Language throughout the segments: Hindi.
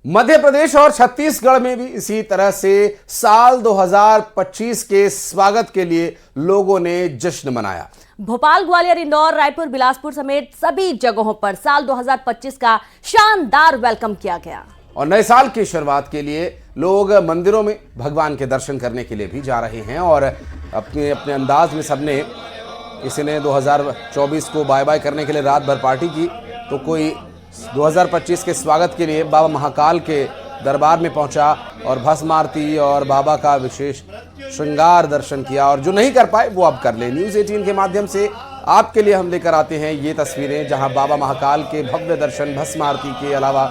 मध्य प्रदेश और छत्तीसगढ़ में भी इसी तरह से साल 2025 के स्वागत के लिए लोगों ने जश्न मनाया। भोपाल, ग्वालियर, इंदौर, रायपुर, बिलासपुर समेत सभी जगहों पर साल 2025 का शानदार वेलकम किया गया। और नए साल की शुरुआत के लिए लोग मंदिरों में भगवान के दर्शन करने के लिए भी जा रहे हैं और अपने अपने अंदाज में सबने, किसी ने 2024 को बाय बाय करने के लिए रात भर पार्टी की, तो कोई 2025 के स्वागत के लिए बाबा महाकाल के दरबार में पहुंचा और भस्म आरती और बाबा का विशेष श्रृंगार दर्शन किया। और जो नहीं कर पाए वो अब कर ले। न्यूज़ 18 के माध्यम से आपके लिए हम लेकर आते हैं ये तस्वीरें, जहां बाबा महाकाल के भव्य दर्शन, भस्म आरती के अलावा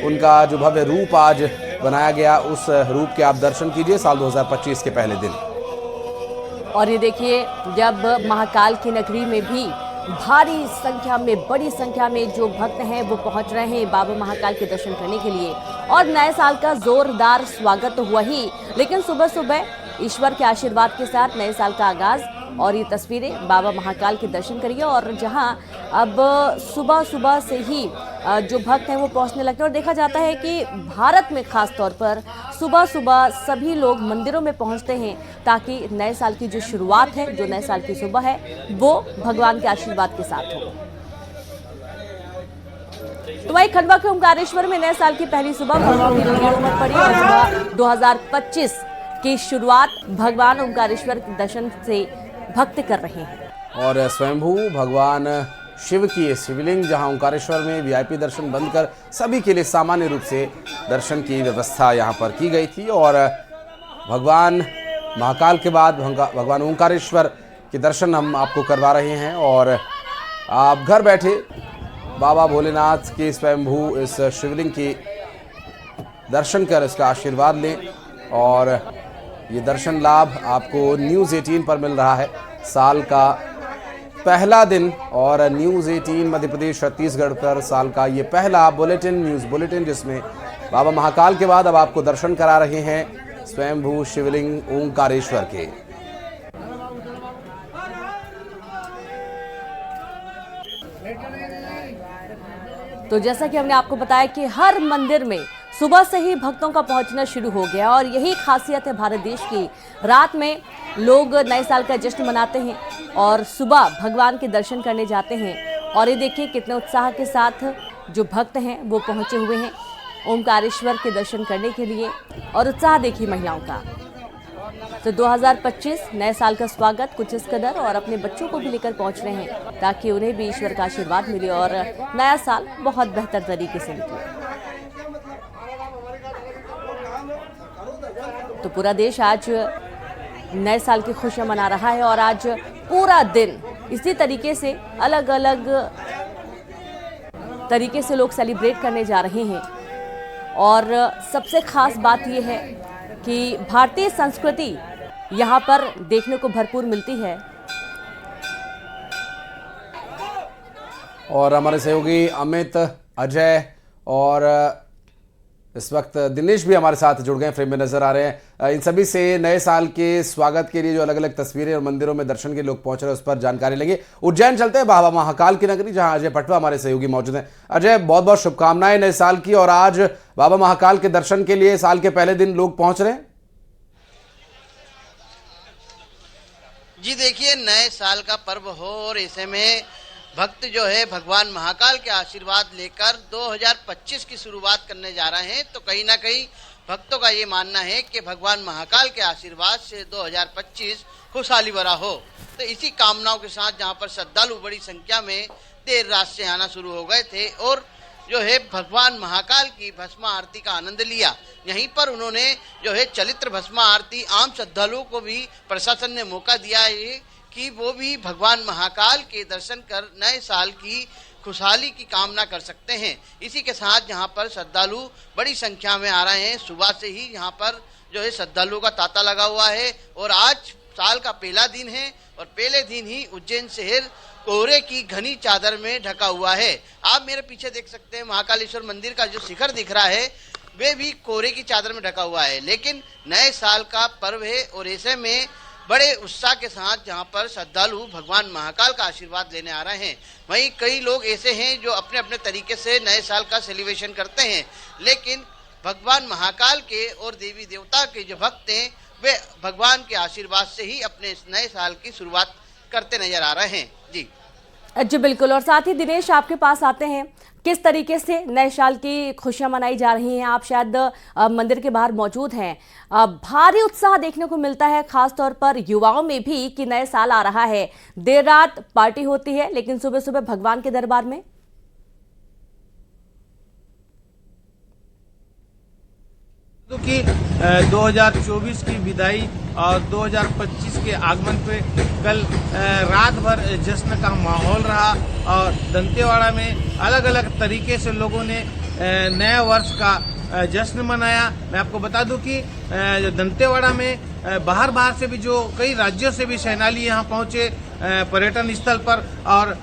उनका जो भव्य रूप आज बनाया गया, उस रूप के आप दर्शन कीजिए साल 2025 के पहले दिन। और ये देखिए, जब महाकाल की नगरी में भी भारी संख्या में, बड़ी संख्या में जो भक्त हैं वो पहुंच रहे हैं बाबा महाकाल के दर्शन करने के लिए। और नए साल का जोरदार स्वागत तो हुआ ही, लेकिन सुबह सुबह ईश्वर के आशीर्वाद के साथ नए साल का आगाज। और ये तस्वीरें बाबा महाकाल के दर्शन करिए, और जहां अब सुबह सुबह से ही जो भक्त हैं वो पहुंचने लगते हैं। और देखा जाता है कि भारत में खास तौर पर सुबह सुबह सभी लोग मंदिरों में पहुंचते हैं ताकि नए साल की जो शुरुआत है, जो नए साल की सुबह है, वो भगवान के आशीर्वाद के साथ हो। तो वही खंडवा के ओंकारेश्वर में नए साल की पहली सुबह भक्तों की भीड़ उमड़ पड़ी और सुबह 2025 की शुरुआत भगवान ओंकारेश्वर के दर्शन से भक्त कर रहे हैं। और स्वयंभू भगवान शिव की ये शिवलिंग, जहां ओंकारेश्वर में वीआईपी दर्शन बंद कर सभी के लिए सामान्य रूप से दर्शन की व्यवस्था यहां पर की गई थी। और भगवान महाकाल के बाद भगवान ओंकारेश्वर के दर्शन हम आपको करवा रहे हैं। और आप घर बैठे बाबा भोलेनाथ के स्वयंभू इस शिवलिंग की दर्शन कर इसका आशीर्वाद लें। और ये दर्शन लाभ आपको न्यूज़ 18 पर मिल रहा है। साल का पहला दिन और न्यूज़ 18 मध्य प्रदेश छत्तीसगढ़ पर साल का ये पहला बुलेटिन, न्यूज़ बुलेटिन, जिसमें बाबा महाकाल के बाद अब आपको दर्शन करा रहे हैं स्वयंभू शिवलिंग ओंकारेश्वर के। तो जैसा कि हमने आपको बताया कि हर मंदिर में सुबह से ही भक्तों का पहुंचना शुरू हो गया, और यही खासियत है भारत देश की। रात में लोग नए साल का जश्न मनाते हैं और सुबह भगवान के दर्शन करने जाते हैं। और ये देखिए कितने उत्साह के साथ जो भक्त हैं वो पहुंचे हुए हैं ओंकारेश्वर के दर्शन करने के लिए। और उत्साह देखिए महिलाओं का। तो 2025 नए साल का स्वागत कुछ इस कदर, और अपने बच्चों को भी लेकर पहुंच रहे हैं ताकि उन्हें भी ईश्वर का आशीर्वाद मिले और नया साल बहुत बेहतर तरीके से निकले। तो पूरा देश आज नए साल की खुशियां मना रहा है, और आज पूरा दिन इसी तरीके से अलग अलग तरीके से लोग सेलिब्रेट करने जा रहे हैं। और सबसे खास बात यह है कि भारतीय संस्कृति यहाँ पर देखने को भरपूर मिलती है। और हमारे सहयोगी अमित, अजय और इस वक्त दिनेश भी हमारे साथ जुड़ गए, फ्रेम में नजर आ रहे हैं। इन सभी से नए साल के स्वागत के लिए जो अलग अलग तस्वीरें और मंदिरों में दर्शन के लोग पहुंच रहे हैं उस पर जानकारी लेंगे। उज्जैन चलते हैं, बाबा महाकाल की नगरी, जहां अजय पटवा हमारे सहयोगी मौजूद हैं। अजय, बहुत बहुत शुभकामनाएं नए साल की। और आज बाबा महाकाल के दर्शन के लिए साल के पहले दिन लोग पहुंच रहे हैं। जी देखिए, नए साल का पर्व हो और ऐसे में भक्त जो है भगवान महाकाल के आशीर्वाद लेकर 2025 की शुरुआत करने जा रहे हैं। तो कहीं ना कहीं भक्तों का ये मानना है कि भगवान महाकाल के आशीर्वाद से 2025 खुशहाली भरा हो। तो इसी कामनाओं के साथ जहां पर श्रद्धालु बड़ी संख्या में देर रात से आना शुरू हो गए थे और जो है भगवान महाकाल की भस्म आरती का आनंद लिया। यहीं पर उन्होंने जो है चलित्र भस्म आरती आम श्रद्धालुओं को भी प्रशासन ने मौका दिया है कि वो भी भगवान महाकाल के दर्शन कर नए साल की खुशहाली की कामना कर सकते हैं। इसी के साथ यहाँ पर श्रद्धालु बड़ी संख्या में आ रहे हैं। सुबह से ही यहाँ पर जो है श्रद्धालुओं का तांता लगा हुआ है और आज साल का पहला दिन है और पहले दिन ही उज्जैन शहर कोहरे की घनी चादर में ढका हुआ है। आप मेरे पीछे देख सकते हैं महाकालेश्वर मंदिर का जो शिखर दिख रहा है वे भी कोहरे की चादर में ढका हुआ है। लेकिन नए साल का पर्व है और ऐसे में बड़े उत्साह के साथ जहां पर श्रद्धालु भगवान महाकाल का आशीर्वाद लेने आ रहे हैं, वहीं कई लोग ऐसे हैं जो अपने अपने तरीके से नए साल का सेलिब्रेशन करते हैं। लेकिन भगवान महाकाल के और देवी देवता के जो भक्त हैं वे भगवान के आशीर्वाद से ही अपने इस नए साल की शुरुआत करते नजर आ रहे हैं। जी जी बिल्कुल। और साथ ही दिनेश आपके पास आते हैं, किस तरीके से नए साल की खुशियां मनाई जा रही हैं? आप शायद मंदिर के बाहर मौजूद हैं। भारी उत्साह देखने को मिलता है, खास तौर पर युवाओं में भी, कि नए साल आ रहा है। देर रात पार्टी होती है, लेकिन सुबह सुबह भगवान के दरबार में कि 2024 की विदाई और 2025 के आगमन पे कल रात भर जश्न का माहौल रहा और दंतेवाड़ा में अलग अलग तरीके से लोगों ने नए वर्ष का जश्न मनाया। मैं आपको बता दूं कि दंतेवाड़ा में बाहर से भी जो कई राज्यों से भी सैलानी यहाँ पहुंचे पर्यटन स्थल पर और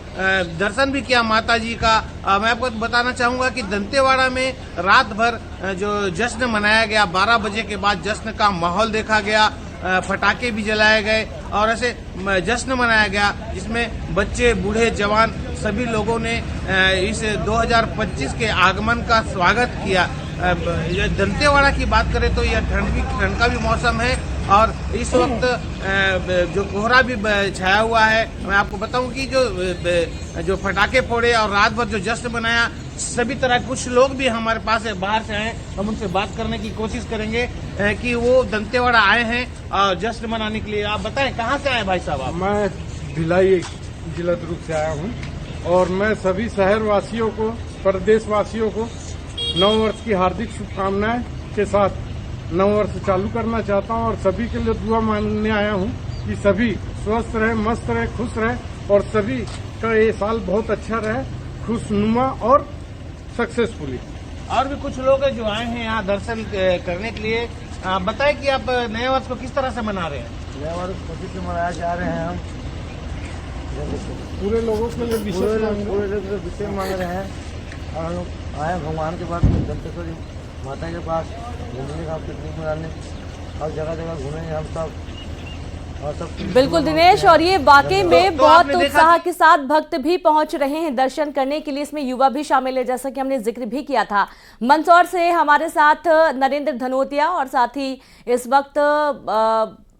दर्शन भी किया माता जी का। मैं आपको बताना चाहूंगा कि दंतेवाड़ा में रात भर जो जश्न मनाया गया, 12 बजे के बाद जश्न का माहौल देखा गया, पटाखे भी जलाए गए और ऐसे जश्न मनाया गया जिसमें बच्चे, बूढ़े, जवान सभी लोगों ने इस 2025 के आगमन का स्वागत किया। दंतेवाड़ा की बात करें तो यह ठंड का भी मौसम है और इस वक्त जो कोहरा भी छाया हुआ है। मैं आपको बताऊं कि जो फटाके फोड़े और रात भर जो जश्न मनाया, सभी तरह कुछ लोग भी हमारे पास है, बाहर से आए। हम उनसे बात करने की कोशिश करेंगे कि वो दंतेवाड़ा आए हैं और जश्न मनाने के लिए। आप बताएं कहाँ से आए भाई साहब आप? मैं भिलाई जिला दुर्ग से आया हूँ और मैं सभी शहर वासियों को, प्रदेश वासियों को नव वर्ष की हार्दिक शुभकामनाएं के साथ नव वर्ष चालू करना चाहता हूं और सभी के लिए दुआ मांगने आया हूं कि सभी स्वस्थ रहे, मस्त रहे, खुश रहे और सभी का ये साल बहुत अच्छा रहे, खुशनुमा और सक्सेसफुली। और भी कुछ लोग हैं जो आए हैं यहाँ दर्शन करने के लिए। बताएं कि आप नए वर्ष को किस तरह से मना रहे हैं? नए वर्ष खुशी से मनाया जा रहे हैं हम। पूरे लोगों के लिए विषय मांग रहे हैं और हम लोग आए भगवान के पास, दंतेश्वरी माता के पास घूमने का, पिकनिक मनाने और जगह जगह घूमेंगे हम सब। बिल्कुल दिनेश, और ये वाकई में बहुत उत्साह के साथ भक्त भी पहुंच रहे हैं दर्शन करने के लिए। इसमें युवा भी शामिल है, जैसा कि हमने जिक्र भी किया था। मंदसौर से हमारे साथ नरेंद्र धनोतिया और साथ ही इस वक्त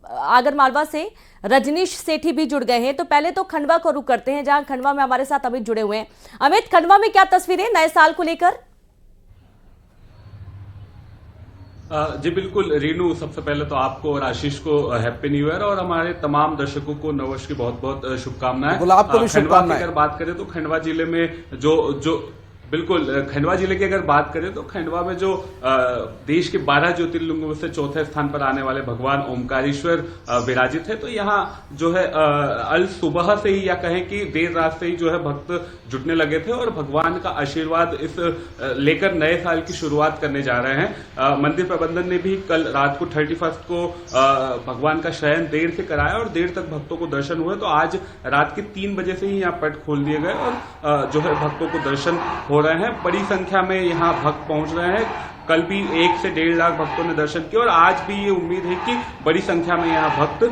आगरमालवा से रजनीश सेठी भी जुड़ गए हैं। तो पहले तो खंडवा को रुख करते हैं, जहां खंडवा में हमारे साथ अमित जुड़े हुए हैं। अमित, खंडवा में क्या तस्वीरें नए साल को लेकर? जी बिल्कुल रीनू, सबसे पहले तो आपको और आशीष को हैप्पी न्यू ईयर और हमारे तमाम दर्शकों को नववर्ष की बहुत बहुत शुभकामनाएं। आपको भी शुभकामनाएं। अगर बात करें तो खंडवा जिले में जो बिल्कुल खंडवा जिले की अगर बात करें तो खंडवा में जो देश के 12 ज्योतिर्लिंगों में से चौथे स्थान पर आने वाले भगवान ओमकारेश्वर विराजित है। तो यहाँ जो है अल सुबह से ही या कहें कि देर रात से ही जो है भक्त जुटने लगे थे और भगवान का आशीर्वाद इस लेकर नए साल की शुरुआत करने जा रहे हैं। मंदिर प्रबंधन ने भी कल रात को 31 को भगवान का शयन देर से कराया और देर तक भक्तों को दर्शन हुए। तो आज रात के 3 बजे से ही यहाँ पट खोल दिए गए और जो है भक्तों को दर्शन हो रहे हैं। बड़ी संख्या में यहाँ भक्त पहुंच रहे हैं। कल भी 1 से 1.5 लाख भक्तों ने दर्शन किया और आज भी ये उम्मीद है कि बड़ी संख्या में यहाँ भक्त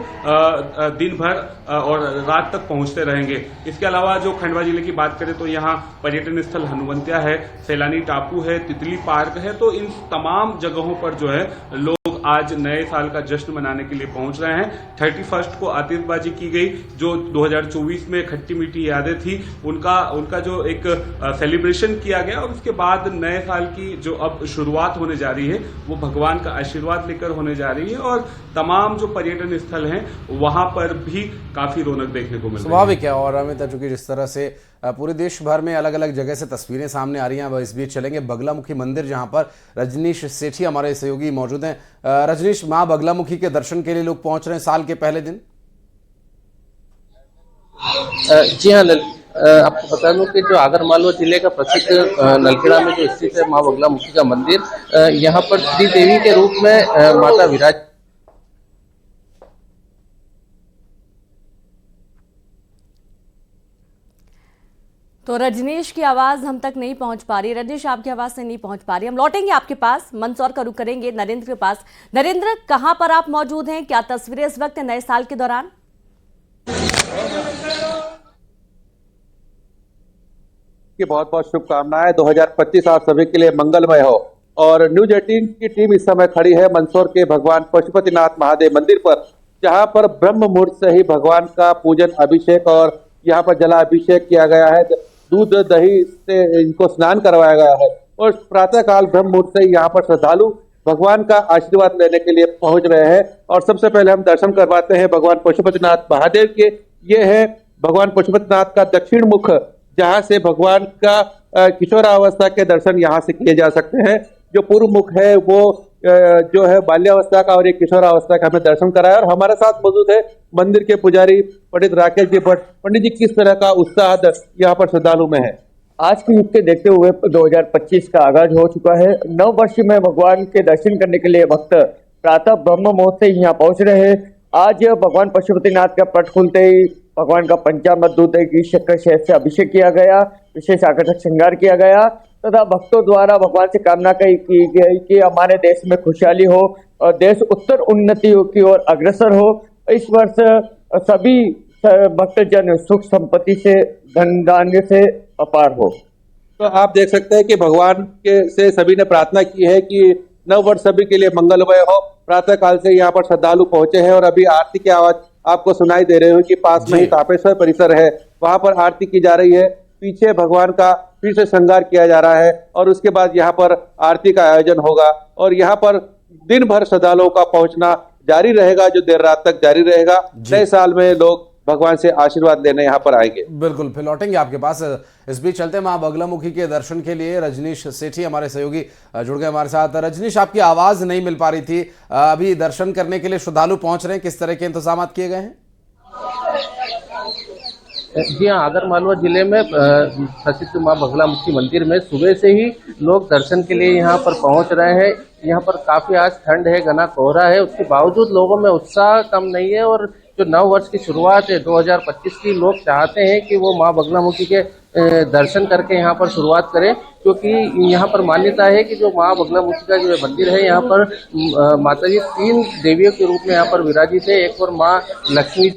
दिन भर और रात तक पहुंचते रहेंगे। इसके अलावा जो खंडवा जिले की बात करें तो यहाँ पर्यटन स्थल हनुवंतिया है, सैलानी टापू है, तितली पार्क है। तो इन तमाम जगहों पर जो है लोग आज नए साल का जश्न मनाने के लिए पहुंच रहे हैं। 31 को आतिशबाजी की गई, जो 2024 में खट्टी मीठी यादें थी उनका जो एक सेलिब्रेशन किया गया और उसके बाद नए साल की जो अब शुरुआत होने जा रही है वो भगवान का आशीर्वाद लेकर होने जा रही है और तमाम जो पर्यटन स्थल हैं वहां पर भी काफी रौनक देखने को मिल रही है। स्वाभाविक है। और अमित, चूंकि जिस तरह से पूरे देश भर में अलग अलग जगह से तस्वीरें सामने आ रही हैं, अब इस बीच चलेंगे बगलामुखी मंदिर, जहां पर रजनीश सेठी हमारे सहयोगी मौजूद हैं। रजनीश, मां बगलामुखी के दर्शन के लिए लोग पहुंच रहे हैं साल के पहले दिन? जी हाँ, आपको बता दूं कि जो आगरमालवा जिले का प्रसिद्ध नलखेड़ा में जो स्थित है मां बगलामुखी का मंदिर, यहाँ पर श्री देवी के रूप में माता विराज। तो रजनीश की आवाज हम तक नहीं पहुंच पा रही। रजनीश, आपकी आवाज से नहीं पहुंच पा रही। हम लौटेंगे आपके पास, मंदसौर का रुख करेंगे नरेंद्र के पास। नरेंद्र, कहां पर आप मौजूद हैं? क्या तस्वीरें इस वक्त नए साल के दौरान? की बहुत बहुत शुभकामनाएं। 2025 आप सभी के लिए मंगलमय हो। और न्यूज 18 की टीम इस समय खड़ी है मंदसौर के भगवान पशुपतिनाथ महादेव मंदिर पर, जहां पर ब्रह्म मुहूर्त से ही भगवान का पूजन अभिषेक और यहाँ पर जलाभिषेक किया गया है। दूध दही से इनको स्नान करवाया गया है और प्रातः काल ब्रह्म मुहूर्त से यहाँ पर श्रद्धालु भगवान का आशीर्वाद लेने के लिए पहुंच रहे हैं। और सबसे पहले हम दर्शन करवाते हैं भगवान पशुपतिनाथ महादेव के। ये है भगवान पशुपतिनाथ का दक्षिण मुख, जहां से भगवान का किशोरावस्था के दर्शन यहाँ से किए जा सकते हैं। जो पूर्व मुख है वो जो है बाल्यावस्था का और एक किशोरावस्था का हमें दर्शन कराया। और हमारे साथ मौजूद है मंदिर के पुजारी पंडित राकेश जी भट्ट। पंडित जी, किस तरह का उत्साह यहाँ पर श्रद्धालु में है? आज के युग के देखते हुए 2025 का आगाज हो चुका है। नव वर्ष में भगवान के दर्शन करने के लिए भक्त प्रातः ब्रह्म मुहूर्त से यहाँ पहुंच रहे हैं। आज भगवान पशुपतिनाथ का पट खुलते ही भगवान का पंचामृत दूध की शक्कर शहद से अभिषेक किया गया, विशेष आकर्षक श्रृंगार किया गया तथा भक्तों द्वारा भगवान से कामना की गई कि हमारे देश में खुशहाली हो और देश उत्तर उन्नति की ओर अग्रसर हो। इस वर्ष सभी भक्तजन सुख संपत्ति से धन धान्य से अपार हो। तो आप देख सकते हैं कि भगवान के से सभी ने प्रार्थना की है कि नव वर्ष सभी के लिए मंगलमय हो। प्रातः काल से यहाँ पर श्रद्धालु पहुंचे हैं और अभी आरती की आवाज आपको सुनाई दे रही हो कि पास में ही तापेश्वर परिसर है, वहां पर आरती की जा रही है। पीछे भगवान का फिर से श्रृंगार किया जा रहा है और उसके बाद यहाँ पर आरती का आयोजन होगा और यहाँ पर दिन भर श्रद्धालुओं का पहुंचना जारी रहेगा, जो देर रात तक जारी रहेगा। नए साल में लोग भगवान से आशीर्वाद लेने यहाँ पर आएंगे। बिल्कुल, फिर लौटेंगे आपके पास। इस बीच चलते मां बगलामुखी के दर्शन के लिए रजनीश सेठी हमारे सहयोगी जुड़ गए हमारे साथ। रजनीश, आपकी आवाज नहीं मिल पा रही थी, अभी दर्शन करने के लिए श्रद्धालु पहुंच रहे हैं, किस तरह के इंतजाम किए गए हैं? जी हाँ, आगर मालवा जिले में प्रसिद्ध मां बगलामुखी मंदिर में सुबह से ही लोग दर्शन के लिए यहाँ पर पहुंच रहे हैं। यहाँ पर काफी आज ठंड है, घना कोहरा है, उसके बावजूद लोगों में उत्साह कम नहीं है। और जो नव वर्ष की शुरुआत है 2025 की, लोग चाहते हैं कि वो मां बगलामुखी के दर्शन करके यहाँ पर शुरुआत करें, क्योंकि यहाँ पर मान्यता है कि जो मां बगलामुखी का जो मंदिर है, यहाँ पर माताजी 3 देवियों के रूप में यहाँ पर विराजित है। एक और मां लक्ष्मी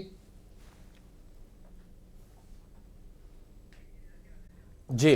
जी।